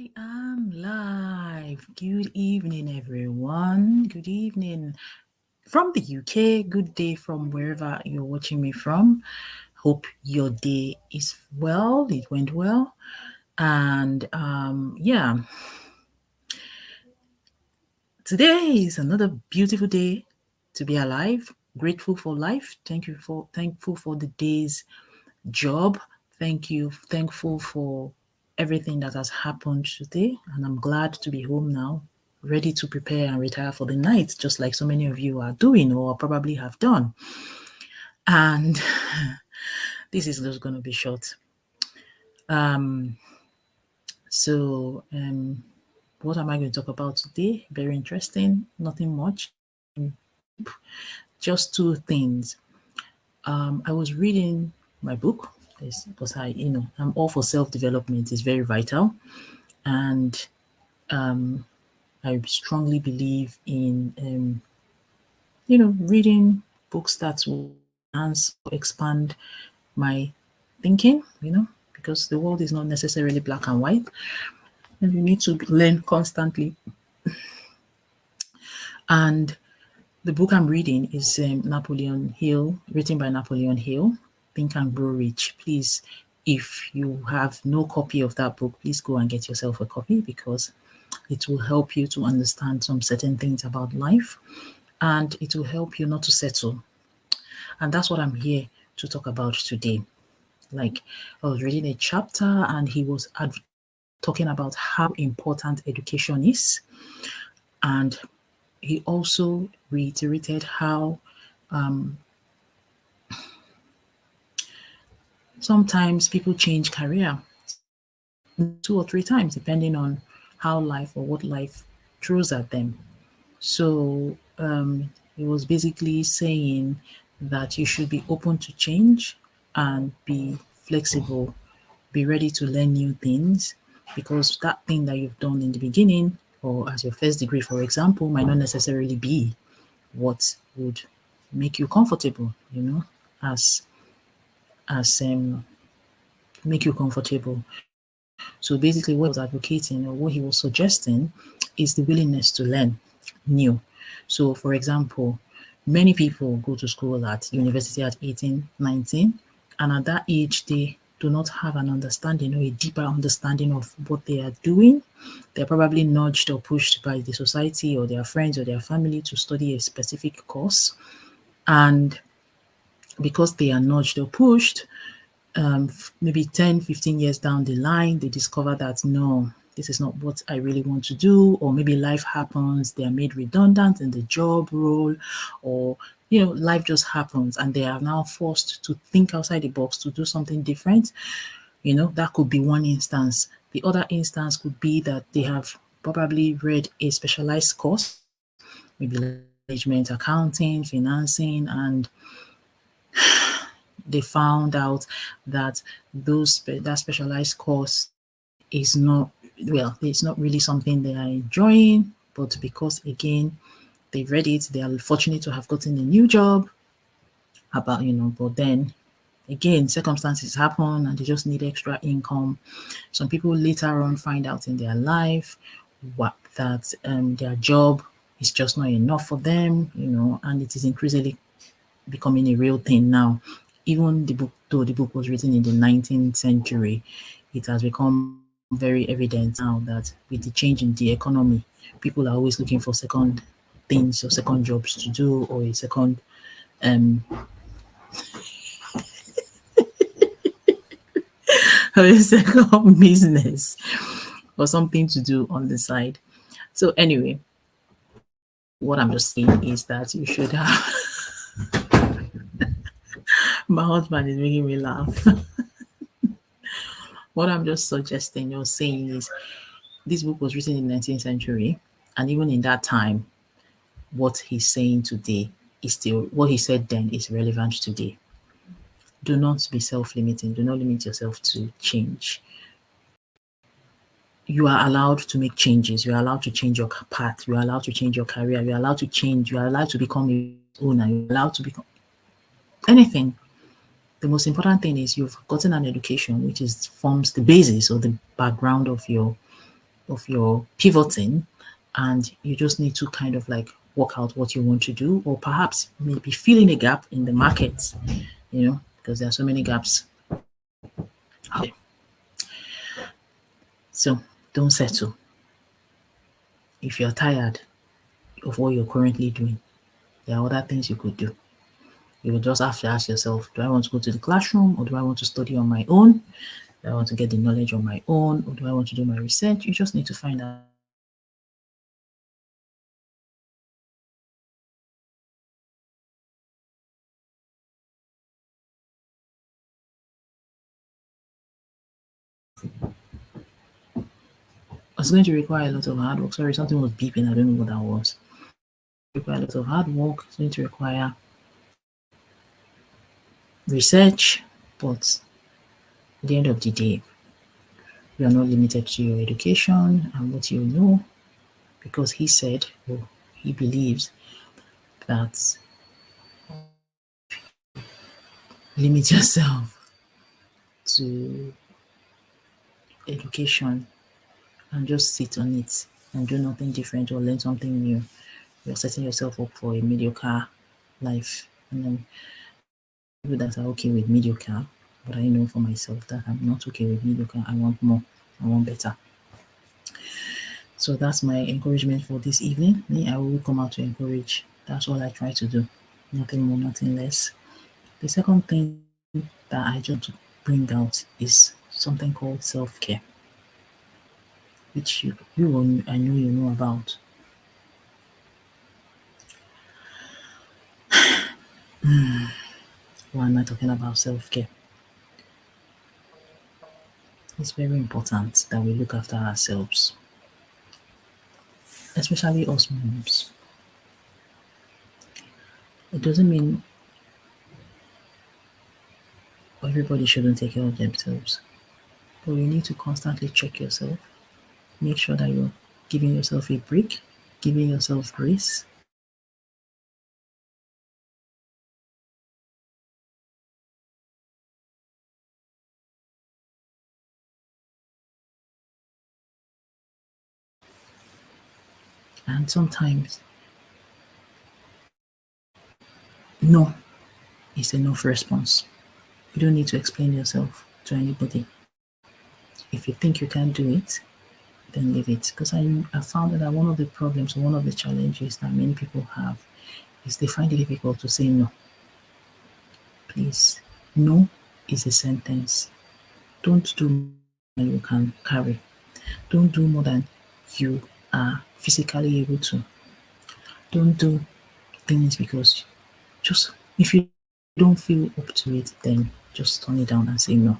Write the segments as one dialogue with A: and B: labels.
A: I am live. Good evening, everyone. Good evening from the UK. Good day from wherever you're watching me from. Hope your day is well. It went well. And today is another beautiful day to be alive. Grateful for life. Thankful for the day's job. Thankful for everything that has happened today. And I'm glad to be home now, ready to prepare and retire for the night, just like so many of you are doing or probably have done. And this is just going to be short. Um, so, what am I going to talk about today? Very interesting. Nothing much. Deep. Just two things. I was reading my book because I'm all for self development. It's very vital, and I strongly believe in reading books that will enhance or expand my thinking. Because the world is not necessarily black and white, and we need to learn constantly. And the book I'm reading is Napoleon Hill, written by Napoleon Hill, Think and Grow Rich. Please, if you have no copy of that book, please go and get yourself a copy because it will help you to understand some certain things about life and it will help you not to settle. And that's what I'm here to talk about today. Like, I was reading a chapter and he was talking about how important education is. And he also reiterated how sometimes people change career 2 or 3 times depending on how life or what life throws at them. So he was basically saying that you should be open to change and be flexible, be ready to learn new things because that thing that you've done in the beginning or as your first degree, for example, might not necessarily be what would make you comfortable, as make you comfortable. So basically what he was advocating or what he was suggesting is the willingness to learn new. So for example, many people go to school at university at 18, 19, and at that age they do not have an understanding or a deeper understanding of what they are doing. They're probably nudged or pushed by the society or their friends or their family to study a specific course. And because they are nudged or pushed, maybe 10, 15 years down the line, they discover that no, this is not what I really want to do, or maybe life happens, they are made redundant in the job role, or life just happens and they are now forced to think outside the box to do something different. That could be one instance. The other instance could be that they have probably read a specialized course, maybe management, accounting, financing, and they found out that that specialized course is not it's not really something they are enjoying, but because again they read it, they are fortunate to have gotten a new job but then again circumstances happen and they just need extra income. Some people later on find out in their life that their job is just not enough for them, and it is increasingly becoming a real thing now. Even though the book was written in the 19th century, it has become very evident now that with the change in the economy, people are always looking for second things or second jobs to do or a second um or a second business or something to do on the side. So anyway, what I'm just saying is that you should have my husband is making me laugh. What I'm just suggesting or saying is this book was written in the 19th century, and even in that time, what he's saying today is still what he said then is relevant today. Do not be self-limiting. Do not limit yourself to change. You are allowed to make changes. You are allowed to change your path. You are allowed to change your career. You are allowed to change. You are allowed to become a owner. You are allowed to become anything. The most important thing is you've gotten an education, which is forms the basis or the background of your of your pivoting, and you just need to kind of like work out what you want to do, or perhaps maybe filling a gap in the market, because there are so many gaps out there. So don't settle. If you're tired of what you're currently doing, there are other things you could do. You will just have to ask yourself, do I want to go to the classroom, or do I want to study on my own? Do I want to get the knowledge on my own, or do I want to do my research? You just need to find out. It's going to require a lot of hard work. Sorry, something was beeping. I don't know what that was. It require a lot of hard work. It's going to require research, but at the end of the day, you are not limited to your education and what you know, because he said, or he believes, that limit yourself to education and just sit on it and do nothing different or learn something new, you're setting yourself up for a mediocre life. And then people that are okay with mediocre, but I know for myself that I'm not okay with mediocre. I want more. I want better. So that's my encouragement for this evening. Me, I will come out to encourage. That's all I try to do. Nothing more, nothing less. The second thing that I just want to bring out is something called self-care, which I know you know about. Why am I talking about self-care? It's very important that we look after ourselves, especially us moms. It doesn't mean everybody shouldn't take care of themselves, but you need to constantly check yourself. Make sure that you're giving yourself a break, giving yourself grace. And sometimes, no is enough response. You don't need to explain yourself to anybody. If you think you can't do it, then leave it. Because I found that one of the problems, one of the challenges that many people have is they find it difficult to say no. Please, no is a sentence. Don't do more than you can carry. Don't do more than you are physically able to. Don't do things because just if you don't feel up to it, then just turn it down and say no.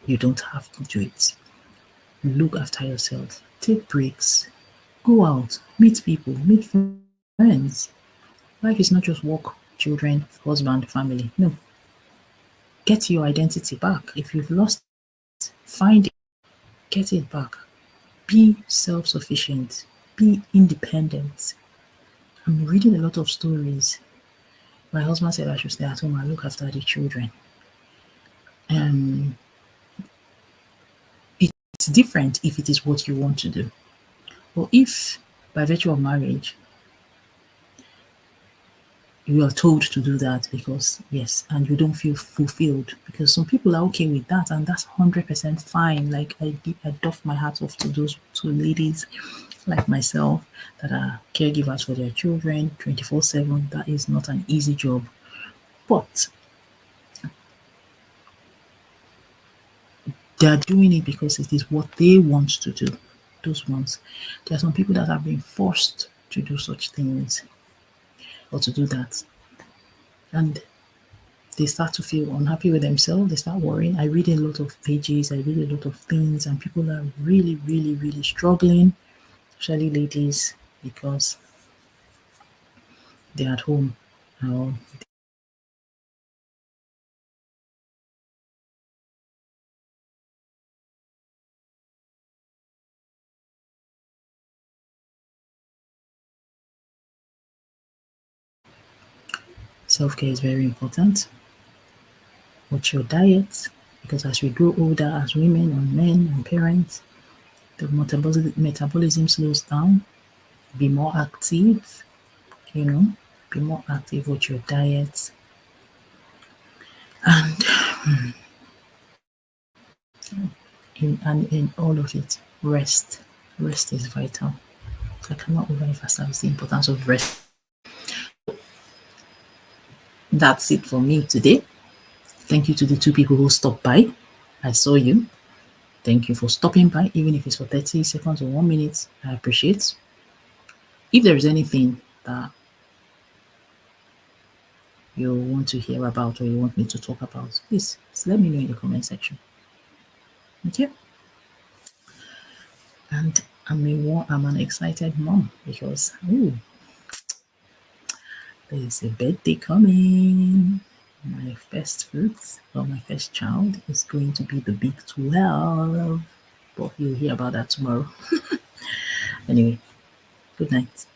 A: You don't have to do it. Look after yourself. Take breaks. Go out. Meet people. Meet friends. Life is not just work, children, husband, family. No. Get your identity back. If you've lost it, find it. Get it back. Be self-sufficient. Be independent. I'm reading a lot of stories. My husband said I should stay at home and look after the children. Um, it's different if it is what you want to do. But if by virtue of marriage you are told to do that because yes, and you don't feel fulfilled, because some people are okay with that, and that's 100% fine. Like I doff my hat off to those two ladies like myself that are caregivers for their children 24/7. That is not an easy job, but they are doing it because it is what they want to do. Those ones. There are some people that have been forced to do such things or to do that, and they start to feel unhappy with themselves. They start worrying. I read a lot of pages, I read a lot of things, and people are really, really, really struggling, especially ladies, because they're at home. Um, Self care is very important. Watch your diet, because as we grow older as women and men and parents, The metabolism slows down. Be more active, you know, be more active with your diet. And in all of it, rest. Rest is vital. I cannot overemphasize the importance of rest. So that's it for me today. Thank you to the two people who stopped by. I saw you. Thank you for stopping by, even if it's for 30 seconds or 1 minute. I appreciate. If there is anything that you want to hear about or you want me to talk about, please let me know in the comment section. Okay? And I'm an excited mom because there's a birthday coming. My first fruits or my first child is going to be the big 12. But you'll hear about that tomorrow. Anyway, good night.